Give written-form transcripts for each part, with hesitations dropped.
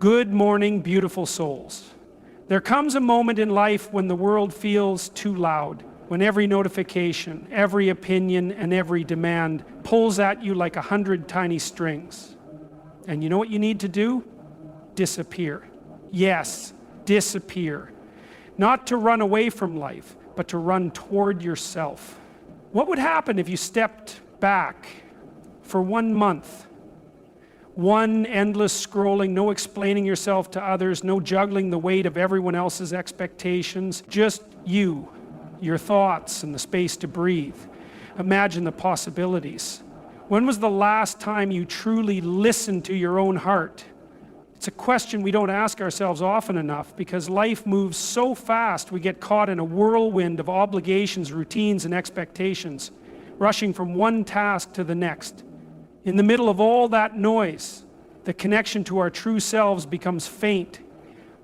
Good morning, beautiful souls. There comes a moment in life when the world feels too loud, when every notification, every opinion, and every demand pulls at you like 100 tiny strings. And you know what you need to do? Disappear. Yes, disappear. Not to run away from life, but to run toward yourself. What would happen if you stepped back for 1 month? One endless scrolling, no explaining yourself to others, no juggling the weight of everyone else's expectations, just you, your thoughts, and the space to breathe. Imagine the possibilities. When was the last time you truly listened to your own heart? It's a question we don't ask ourselves often enough because life moves so fast we get caught in a whirlwind of obligations, routines, and expectations, rushing from one task to the next. In the middle of all that noise, the connection to our true selves becomes faint,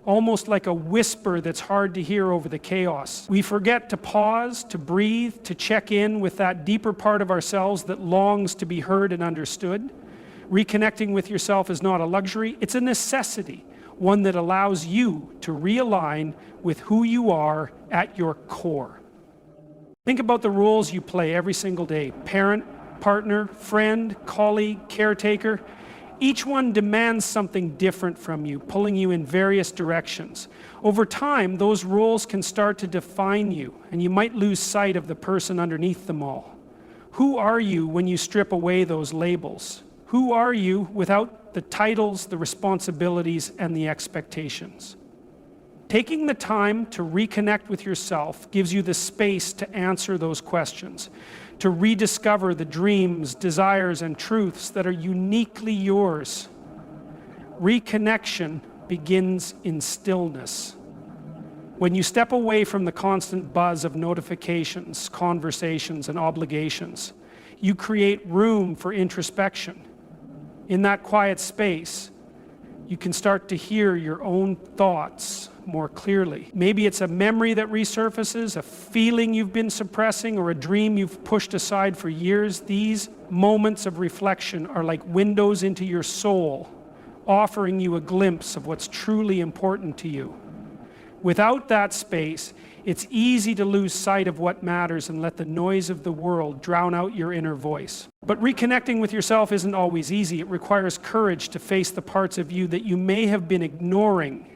almost like a whisper that's hard to hear over the chaos. We forget to pause, to breathe, to check in with that deeper part of ourselves that longs to be heard and understood. Reconnecting with yourself is not a luxury, it's a necessity, one that allows you to realign with who you are at your core. Think about the roles you play every single day: parent, partner, friend, colleague, caretaker. Each one demands something different from you, pulling you in various directions. Over time, those roles can start to define you, and you might lose sight of the person underneath them all. Who are you when you strip away those labels? Who are you without the titles, the responsibilities, and the expectations? Taking the time to reconnect with yourself gives you the space to answer those questions, to rediscover the dreams, desires, and truths that are uniquely yours. Reconnection begins in stillness. When you step away from the constant buzz of notifications, conversations, and obligations, you create room for introspection. In that quiet space, you can start to hear your own thoughts more clearly. Maybe it's a memory that resurfaces, a feeling you've been suppressing, or a dream you've pushed aside for years. These moments of reflection are like windows into your soul, offering you a glimpse of what's truly important to you. Without that space, it's easy to lose sight of what matters and let the noise of the world drown out your inner voice. But reconnecting with yourself isn't always easy. It requires courage to face the parts of you that you may have been ignoring.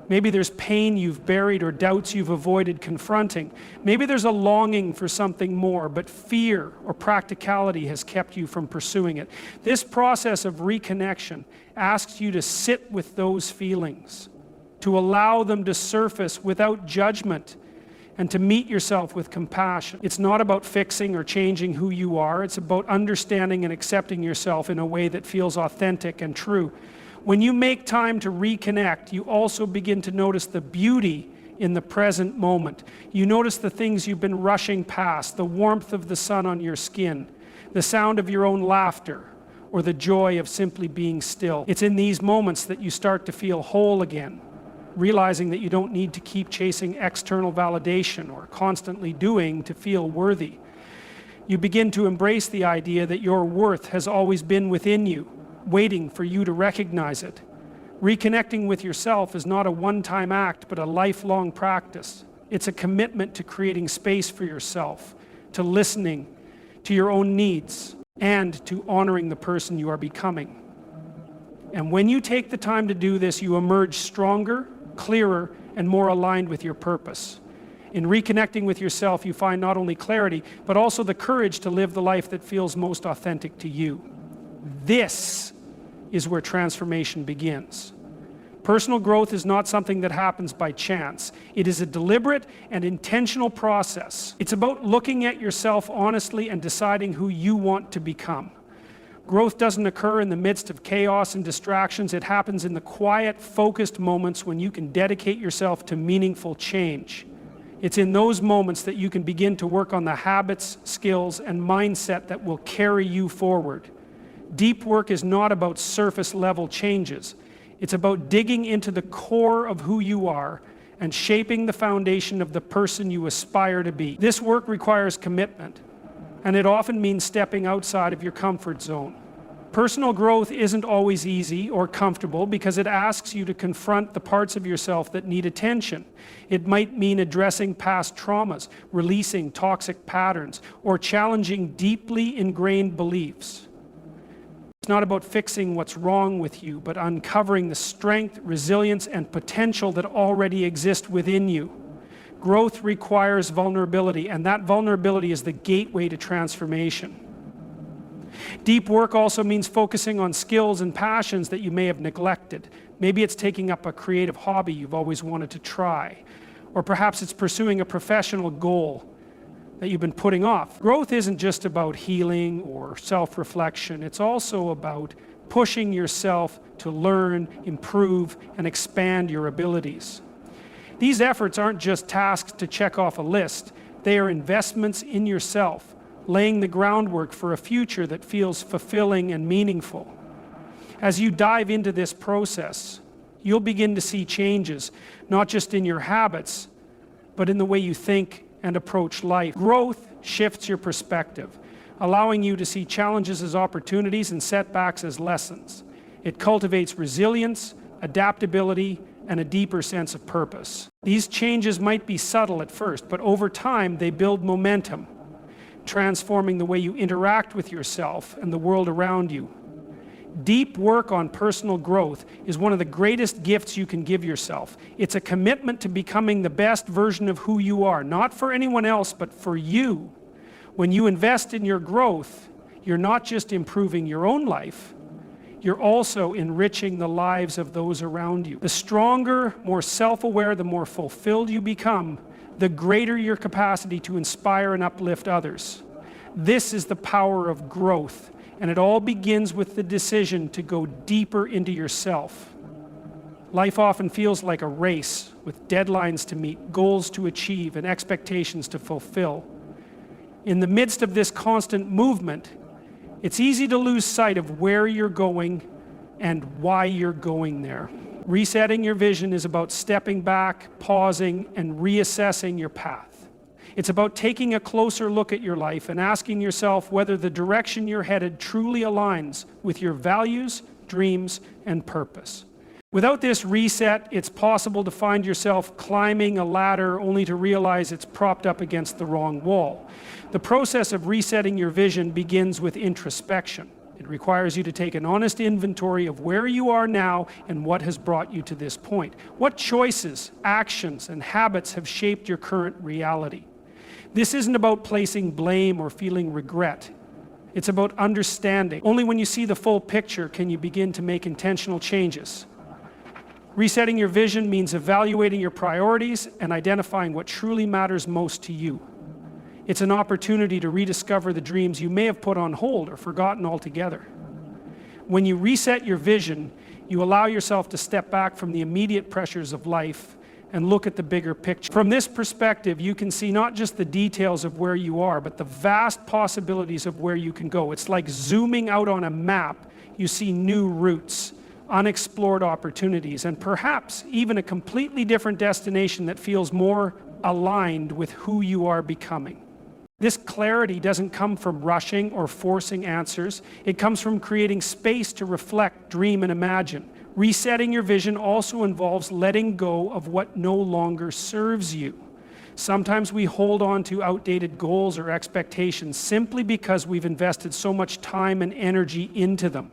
Maybe there's pain you've buried or doubts you've avoided confronting. Maybe there's a longing for something more, but fear or practicality has kept you from pursuing it. This process of reconnection asks you to sit with those feelings, to allow them to surface without judgment, and to meet yourself with compassion. It's not about fixing or changing who you are. It's about understanding and accepting yourself in a way that feels authentic and true. When you make time to reconnect, you also begin to notice the beauty in the present moment. You notice the things you've been rushing past, the warmth of the sun on your skin, the sound of your own laughter, or the joy of simply being still. It's in these moments that you start to feel whole again, realizing that you don't need to keep chasing external validation or constantly doing to feel worthy. You begin to embrace the idea that your worth has always been within you, waiting for you to recognize it. Reconnecting with yourself is not a one-time act, but a lifelong practice. It's a commitment to creating space for yourself, to listening to your own needs, and to honoring the person you are becoming. And when you take the time to do this, you emerge stronger, clearer, and more aligned with your purpose. In reconnecting with yourself, you find not only clarity, but also the courage to live the life that feels most authentic to you. This is where transformation begins. Personal growth is not something that happens by chance. It is a deliberate and intentional process. It's about looking at yourself honestly and deciding who you want to become. Growth doesn't occur in the midst of chaos and distractions. It happens in the quiet, focused moments when you can dedicate yourself to meaningful change. It's in those moments that you can begin to work on the habits, skills, and mindset that will carry you forward. Deep work is not about surface-level changes. It's about digging into the core of who you are and shaping the foundation of the person you aspire to be. This work requires commitment, and it often means stepping outside of your comfort zone. Personal growth isn't always easy or comfortable because it asks you to confront the parts of yourself that need attention. It might mean addressing past traumas, releasing toxic patterns, or challenging deeply ingrained beliefs. It's not about fixing what's wrong with you, but uncovering the strength, resilience, and potential that already exist within you. Growth requires vulnerability, and that vulnerability is the gateway to transformation. Deep work also means focusing on skills and passions that you may have neglected. Maybe it's taking up a creative hobby you've always wanted to try, or perhaps it's pursuing a professional goal that you've been putting off. Growth isn't just about healing or self-reflection. It's also about pushing yourself to learn, improve, and expand your abilities. These efforts aren't just tasks to check off a list. They are investments in yourself, laying the groundwork for a future that feels fulfilling and meaningful. As you dive into this process, you'll begin to see changes, not just in your habits, but in the way you think and approach life. Growth shifts your perspective, allowing you to see challenges as opportunities and setbacks as lessons. It cultivates resilience, adaptability, and a deeper sense of purpose. These changes might be subtle at first, but over time they build momentum, transforming the way you interact with yourself and the world around you. Deep work on personal growth is one of the greatest gifts you can give yourself. It's a commitment to becoming the best version of who you are, not for anyone else, but for you. When you invest in your growth, you're not just improving your own life, you're also enriching the lives of those around you. The stronger, more self-aware, the more fulfilled you become, the greater your capacity to inspire and uplift others. This is the power of growth, and it all begins with the decision to go deeper into yourself. Life often feels like a race with deadlines to meet, goals to achieve, and expectations to fulfill. In the midst of this constant movement, it's easy to lose sight of where you're going and why you're going there. Resetting your vision is about stepping back, pausing, and reassessing your path. It's about taking a closer look at your life and asking yourself whether the direction you're headed truly aligns with your values, dreams, and purpose. Without this reset, it's possible to find yourself climbing a ladder only to realize it's propped up against the wrong wall. The process of resetting your vision begins with introspection. It requires you to take an honest inventory of where you are now and what has brought you to this point. What choices, actions, and habits have shaped your current reality? This isn't about placing blame or feeling regret. It's about understanding. Only when you see the full picture can you begin to make intentional changes. Resetting your vision means evaluating your priorities and identifying what truly matters most to you. It's an opportunity to rediscover the dreams you may have put on hold or forgotten altogether. When you reset your vision, you allow yourself to step back from the immediate pressures of life and look at the bigger picture. From this perspective, you can see not just the details of where you are, but the vast possibilities of where you can go. It's like zooming out on a map. You see new routes, unexplored opportunities, and perhaps even a completely different destination that feels more aligned with who you are becoming. This clarity doesn't come from rushing or forcing answers. It comes from creating space to reflect, dream, and imagine. Resetting your vision also involves letting go of what no longer serves you. Sometimes we hold on to outdated goals or expectations simply because we've invested so much time and energy into them.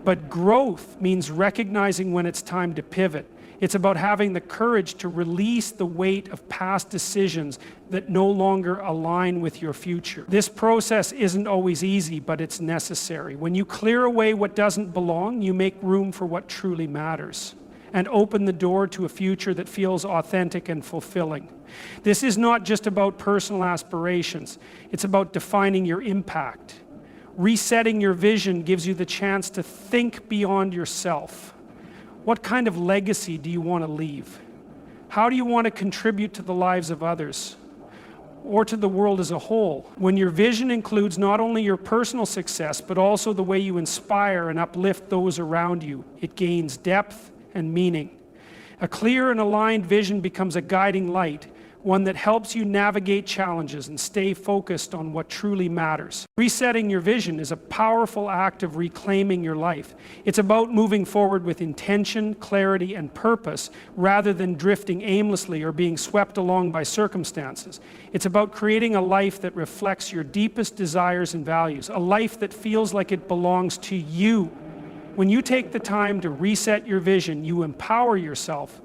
But growth means recognizing when it's time to pivot. It's about having the courage to release the weight of past decisions that no longer align with your future. This process isn't always easy, but it's necessary. When you clear away what doesn't belong, you make room for what truly matters and open the door to a future that feels authentic and fulfilling. This is not just about personal aspirations. It's about defining your impact. Resetting your vision gives you the chance to think beyond yourself. What kind of legacy do you want to leave? How do you want to contribute to the lives of others or to the world as a whole? When your vision includes not only your personal success, but also the way you inspire and uplift those around you, it gains depth and meaning. A clear and aligned vision becomes a guiding light, one that helps you navigate challenges and stay focused on what truly matters. Resetting your vision is a powerful act of reclaiming your life. It's about moving forward with intention, clarity, and purpose rather than drifting aimlessly or being swept along by circumstances. It's about creating a life that reflects your deepest desires and values, a life that feels like it belongs to you. When you take the time to reset your vision, you empower yourself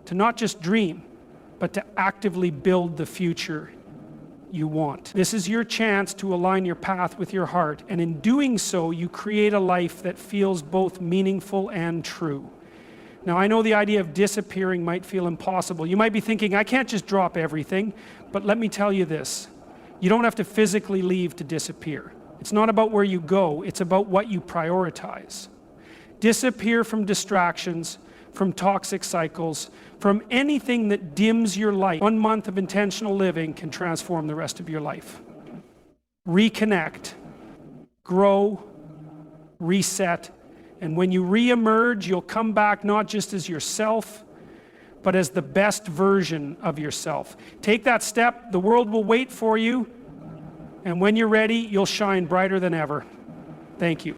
to not just dream, but to actively build the future you want. This is your chance to align your path with your heart, and in doing so, you create a life that feels both meaningful and true. Now, I know the idea of disappearing might feel impossible. You might be thinking, I can't just drop everything, but let me tell you this. You don't have to physically leave to disappear. It's not about where you go, it's about what you prioritize. Disappear from distractions, from toxic cycles, from anything that dims your light. 1 month of intentional living can transform the rest of your life. Reconnect, grow, reset, and when you re-emerge, you'll come back not just as yourself, but as the best version of yourself. Take that step, the world will wait for you, and when you're ready, you'll shine brighter than ever. Thank you.